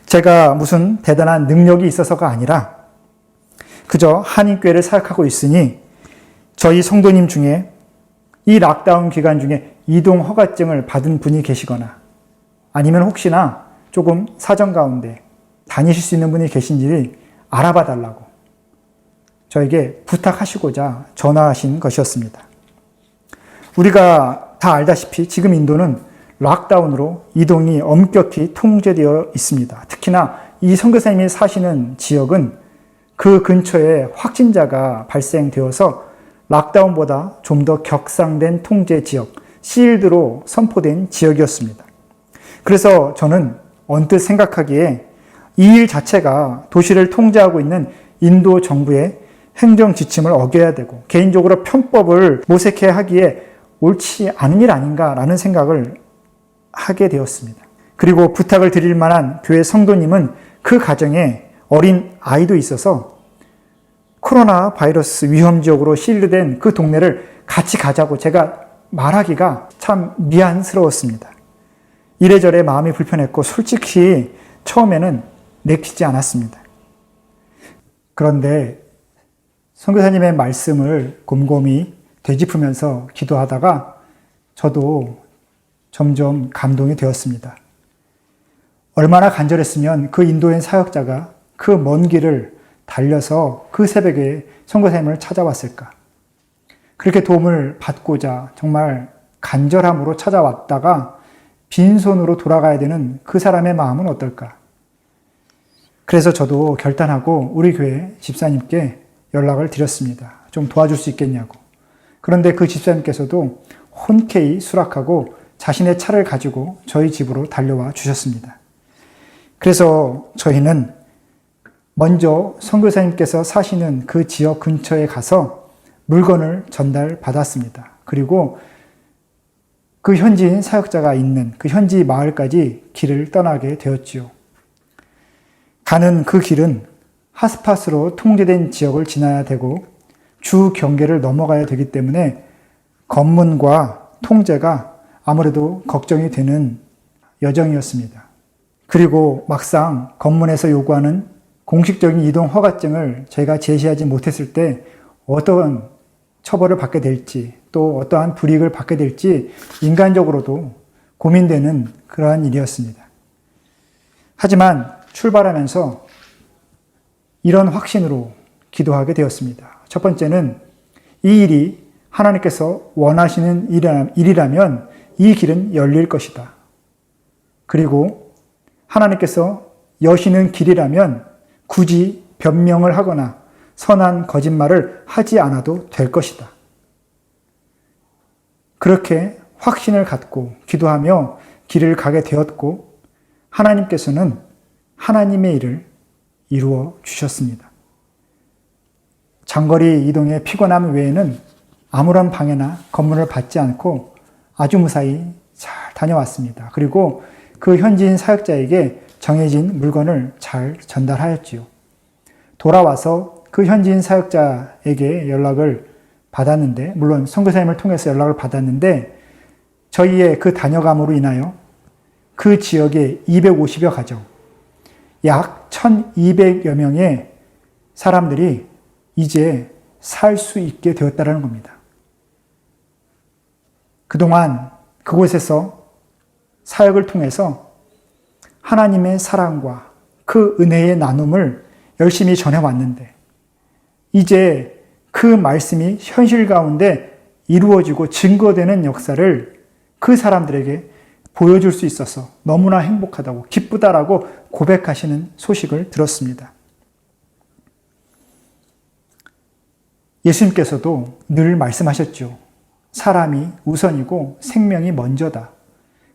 C: 제가 무슨 대단한 능력이 있어서가 아니라 그저 한인교회를 사역하고 있으니 저희 성도님 중에 이 락다운 기간 중에 이동 허가증을 받은 분이 계시거나 아니면 혹시나 조금 사정 가운데 다니실 수 있는 분이 계신지 알아봐 달라고 저에게 부탁하시고자 전화하신 것이었습니다. 우리가 다 알다시피 지금 인도는 락다운으로 이동이 엄격히 통제되어 있습니다. 특히나 이 선교사님이 사시는 지역은 그 근처에 확진자가 발생되어서 락다운보다 좀 더 격상된 통제 지역, 시일드로 선포된 지역이었습니다. 그래서 저는 언뜻 생각하기에 이 일 자체가 도시를 통제하고 있는 인도 정부의 행정 지침을 어겨야 되고 개인적으로 편법을 모색해야 하기에 옳지 않은 일 아닌가라는 생각을 하게 되었습니다. 그리고 부탁을 드릴 만한 교회 성도님은 그 가정에 어린 아이도 있어서 코로나 바이러스 위험 지역으로 시일드된 그 동네를 같이 가자고 제가 말하기가 참 미안스러웠습니다. 이래저래 마음이 불편했고 솔직히 처음에는 내키지 않았습니다. 그런데 선교사님의 말씀을 곰곰이 되짚으면서 기도하다가 저도 점점 감동이 되었습니다. 얼마나 간절했으면 그 인도인 사역자가 그 먼 길을 달려서 그 새벽에 선교사님을 찾아왔을까. 그렇게 도움을 받고자 정말 간절함으로 찾아왔다가 빈손으로 돌아가야 되는 그 사람의 마음은 어떨까. 그래서 저도 결단하고 우리 교회 집사님께 연락을 드렸습니다. 좀 도와줄 수 있겠냐고. 그런데 그 집사님께서도 흔쾌히 수락하고 자신의 차를 가지고 저희 집으로 달려와 주셨습니다. 그래서 저희는 먼저 선교사님께서 사시는 그 지역 근처에 가서 물건을 전달받았습니다. 그리고 그 현지인 사역자가 있는 그 현지 마을까지 길을 떠나게 되었지요. 가는 그 길은 핫스팟으로 통제된 지역을 지나야 되고 주 경계를 넘어가야 되기 때문에 검문과 통제가 아무래도 걱정이 되는 여정이었습니다. 그리고 막상 검문에서 요구하는 공식적인 이동 허가증을 제가 제시하지 못했을 때 어떤 처벌을 받게 될지 또 어떠한 불이익을 받게 될지 인간적으로도 고민되는 그러한 일이었습니다. 하지만 출발하면서 이런 확신으로 기도하게 되었습니다. 첫 번째는 이 일이 하나님께서 원하시는 일이라면 이 길은 열릴 것이다. 그리고 하나님께서 여시는 길이라면 굳이 변명을 하거나 선한 거짓말을 하지 않아도 될 것이다. 그렇게 확신을 갖고 기도하며 길을 가게 되었고 하나님께서는 하나님의 일을 이루어 주셨습니다. 장거리 이동의 피곤함 외에는 아무런 방해나 검문을 받지 않고 아주 무사히 잘 다녀왔습니다. 그리고 그 현지인 사역자에게 정해진 물건을 잘 전달하였지요. 돌아와서 그 현지인 사역자에게 연락을 받았는데, 물론 선교사님을 통해서 연락을 받았는데, 저희의 그 다녀감으로 인하여 그 지역의 250여 가정, 약 1200여 명의 사람들이 이제 살 수 있게 되었다는 겁니다. 그동안 그곳에서 사역을 통해서 하나님의 사랑과 그 은혜의 나눔을 열심히 전해왔는데, 이제 그 말씀이 현실 가운데 이루어지고 증거되는 역사를 그 사람들에게 보여줄 수 있어서 너무나 행복하다고, 기쁘다라고 고백하시는 소식을 들었습니다. 예수님께서도 늘 말씀하셨죠. 사람이 우선이고 생명이 먼저다.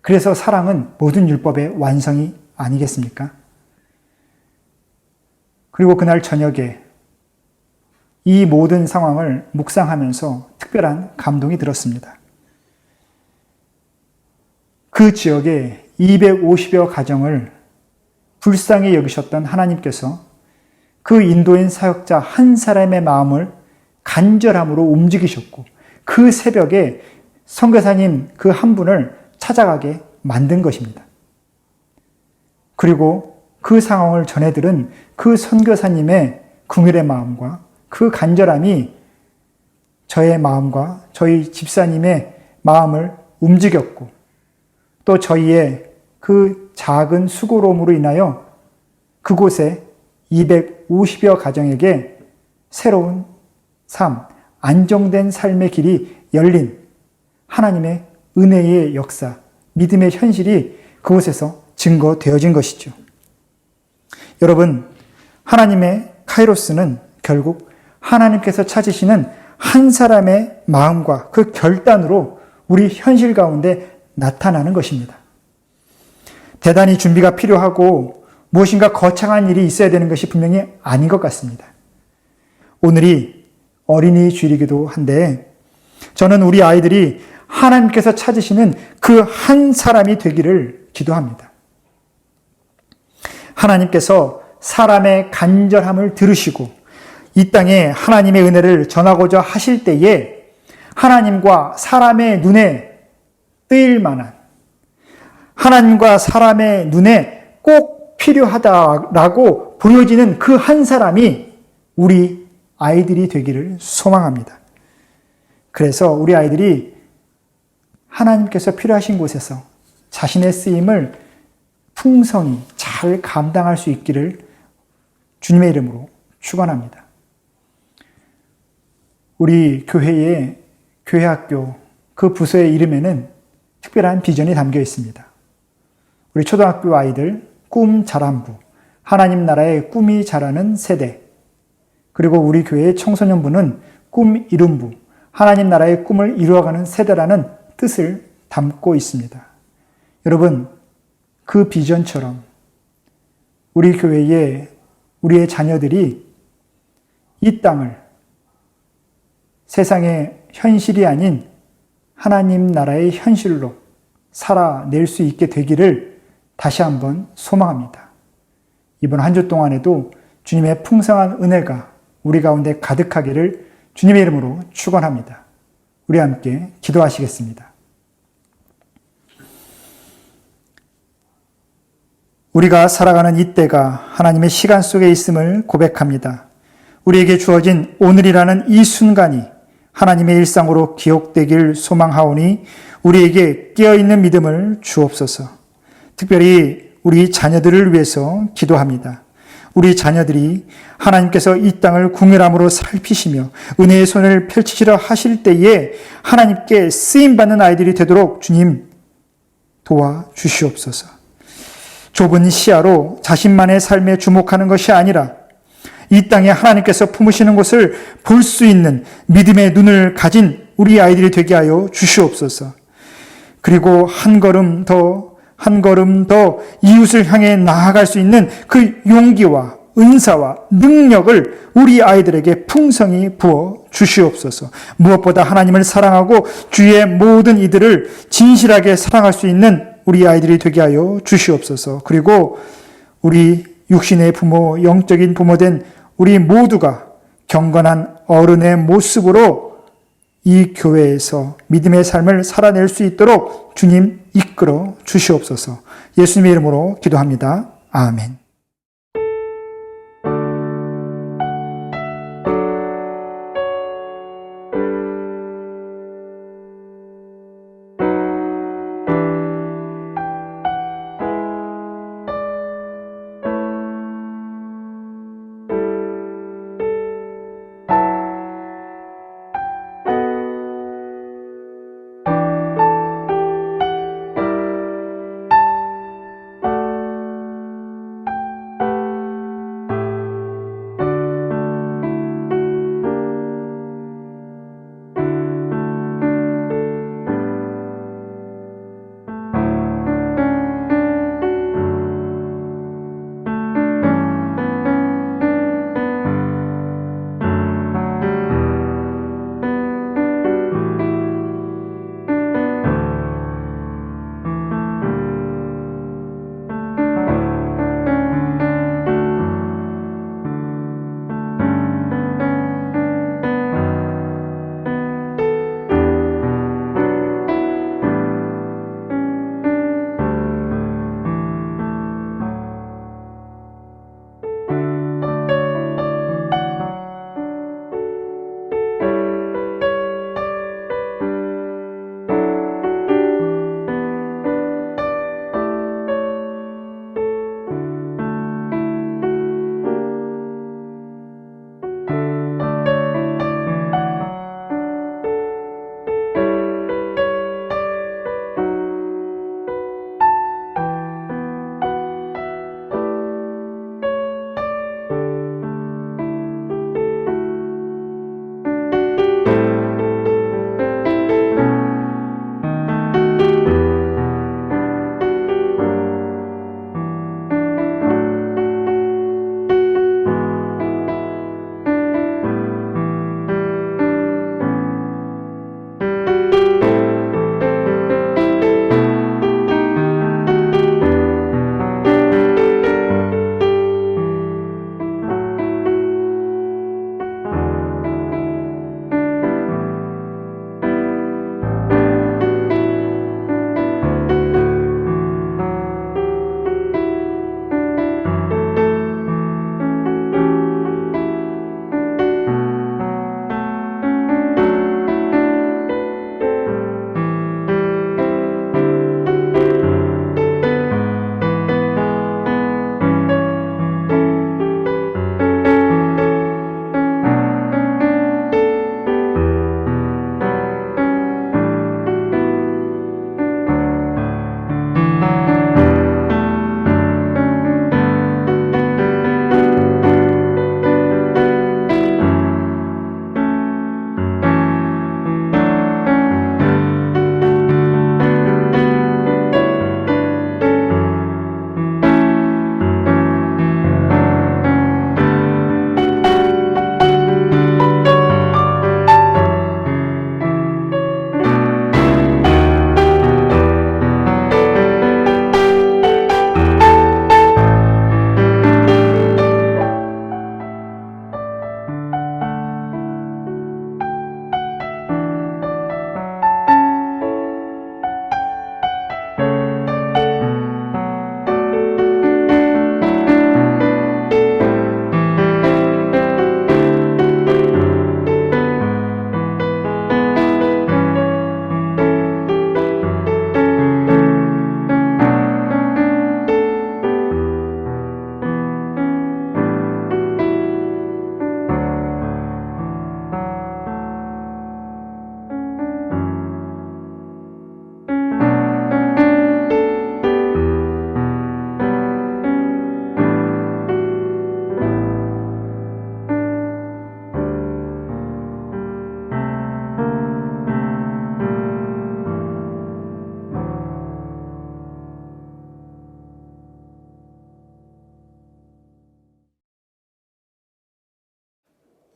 C: 그래서 사랑은 모든 율법의 완성이 아니겠습니까? 그리고 그날 저녁에 이 모든 상황을 묵상하면서 특별한 감동이 들었습니다. 그 지역의 250여 가정을 불쌍히 여기셨던 하나님께서 그 인도인 사역자 한 사람의 마음을 간절함으로 움직이셨고, 그 새벽에 선교사님 그 한 분을 찾아가게 만든 것입니다. 그리고 그 상황을 전해들은 그 선교사님의 긍휼의 마음과 그 간절함이 저의 마음과 저희 집사님의 마음을 움직였고, 또 저희의 그 작은 수고로움으로 인하여 그곳에 250여 가정에게 새로운 삶, 안정된 삶의 길이 열린 하나님의 은혜의 역사, 믿음의 현실이 그곳에서 증거되어진 것이죠. 여러분, 하나님의 카이로스는 결국 하나님께서 찾으시는 한 사람의 마음과 그 결단으로 우리 현실 가운데 나타나는 것입니다. 대단히 준비가 필요하고 무엇인가 거창한 일이 있어야 되는 것이 분명히 아닌 것 같습니다. 오늘이 어린이 주일이기도 한데, 저는 우리 아이들이 하나님께서 찾으시는 그 한 사람이 되기를 기도합니다. 하나님께서 사람의 간절함을 들으시고 이 땅에 하나님의 은혜를 전하고자 하실 때에 하나님과 사람의 눈에 뜨일 만한, 하나님과 사람의 눈에 꼭 필요하다라고 보여지는 그 한 사람이 우리 아이들이 되기를 소망합니다. 그래서 우리 아이들이 하나님께서 필요하신 곳에서 자신의 쓰임을 풍성히 잘 감당할 수 있기를 주님의 이름으로 축원합니다. 우리 교회의 교회학교 그 부서의 이름에는 특별한 비전이 담겨 있습니다. 우리 초등학교 아이들 꿈 자람부, 하나님 나라의 꿈이 자라는 세대, 그리고 우리 교회의 청소년부는 꿈 이룬부, 하나님 나라의 꿈을 이루어가는 세대라는 뜻을 담고 있습니다. 여러분, 그 비전처럼 우리 교회의 우리의 자녀들이 이 땅을 세상의 현실이 아닌 하나님 나라의 현실로 살아낼 수 있게 되기를 다시 한번 소망합니다. 이번 한 주 동안에도 주님의 풍성한 은혜가 우리 가운데 가득하기를 주님의 이름으로 축원합니다. 우리 함께 기도하시겠습니다. 우리가 살아가는 이때가 하나님의 시간 속에 있음을 고백합니다. 우리에게 주어진 오늘이라는 이 순간이 하나님의 일상으로 기억되길 소망하오니 우리에게 깨어있는 믿음을 주옵소서. 특별히 우리 자녀들을 위해서 기도합니다. 우리 자녀들이 하나님께서 이 땅을 궁휼함으로 살피시며 은혜의 손을 펼치시려 하실 때에 하나님께 쓰임받는 아이들이 되도록 주님 도와주시옵소서. 좁은 시야로 자신만의 삶에 주목하는 것이 아니라 이 땅에 하나님께서 품으시는 것을 볼 수 있는 믿음의 눈을 가진 우리 아이들이 되게 하여 주시옵소서. 그리고 한 걸음 더 한 걸음 더 이웃을 향해 나아갈 수 있는 그 용기와 은사와 능력을 우리 아이들에게 풍성히 부어 주시옵소서. 무엇보다 하나님을 사랑하고 주의 모든 이들을 진실하게 사랑할 수 있는 우리 아이들이 되게 하여 주시옵소서. 그리고 우리 육신의 부모, 영적인 부모된 우리 모두가 경건한 어른의 모습으로 이 교회에서 믿음의 삶을 살아낼 수 있도록 주님 이끌어 주시옵소서. 예수님의 이름으로 기도합니다. 아멘.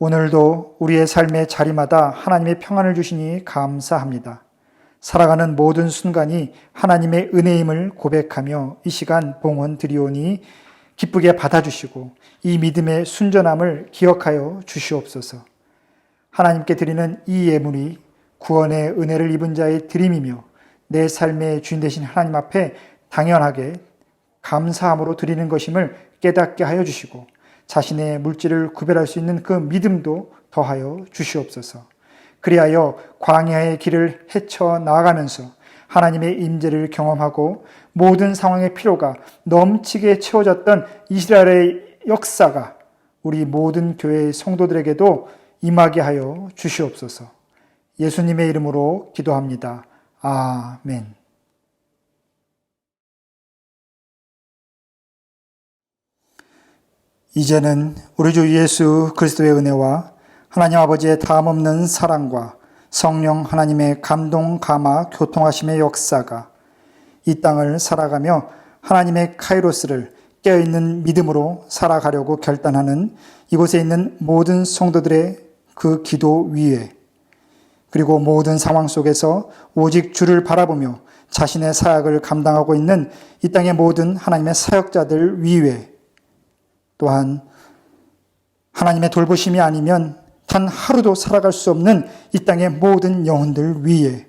C: 오늘도 우리의 삶의 자리마다 하나님의 평안을 주시니 감사합니다. 살아가는 모든 순간이 하나님의 은혜임을 고백하며 이 시간 봉헌 드리오니 기쁘게 받아주시고 이 믿음의 순전함을 기억하여 주시옵소서. 하나님께 드리는 이 예물이 구원의 은혜를 입은 자의 드림이며 내 삶의 주인 되신 하나님 앞에 당연하게 감사함으로 드리는 것임을 깨닫게 하여 주시고 자신의 물질을 구별할 수 있는 그 믿음도 더하여 주시옵소서. 그리하여 광야의 길을 헤쳐 나아가면서 하나님의 임재를 경험하고 모든 상황의 필요가 넘치게 채워졌던 이스라엘의 역사가 우리 모든 교회의 성도들에게도 임하게 하여 주시옵소서. 예수님의 이름으로 기도합니다. 아멘. 이제는 우리 주 예수 그리스도의 은혜와 하나님 아버지의 다함없는 사랑과 성령 하나님의 감동, 감화, 교통하심의 역사가 이 땅을 살아가며 하나님의 카이로스를 깨어있는 믿음으로 살아가려고 결단하는 이곳에 있는 모든 성도들의 그 기도 위에 그리고 모든 상황 속에서 오직 주를 바라보며 자신의 사역을 감당하고 있는 이 땅의 모든 하나님의 사역자들 위에 또한 하나님의 돌보심이 아니면 단 하루도 살아갈 수 없는 이 땅의 모든 영혼들 위에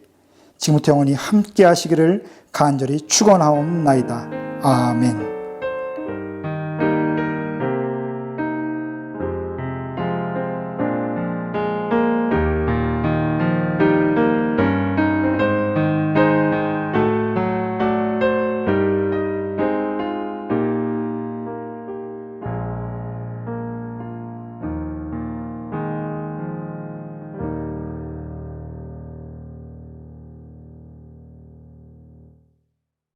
C: 지금부터 영원히 함께 하시기를 간절히 축원하옵나이다. 아멘.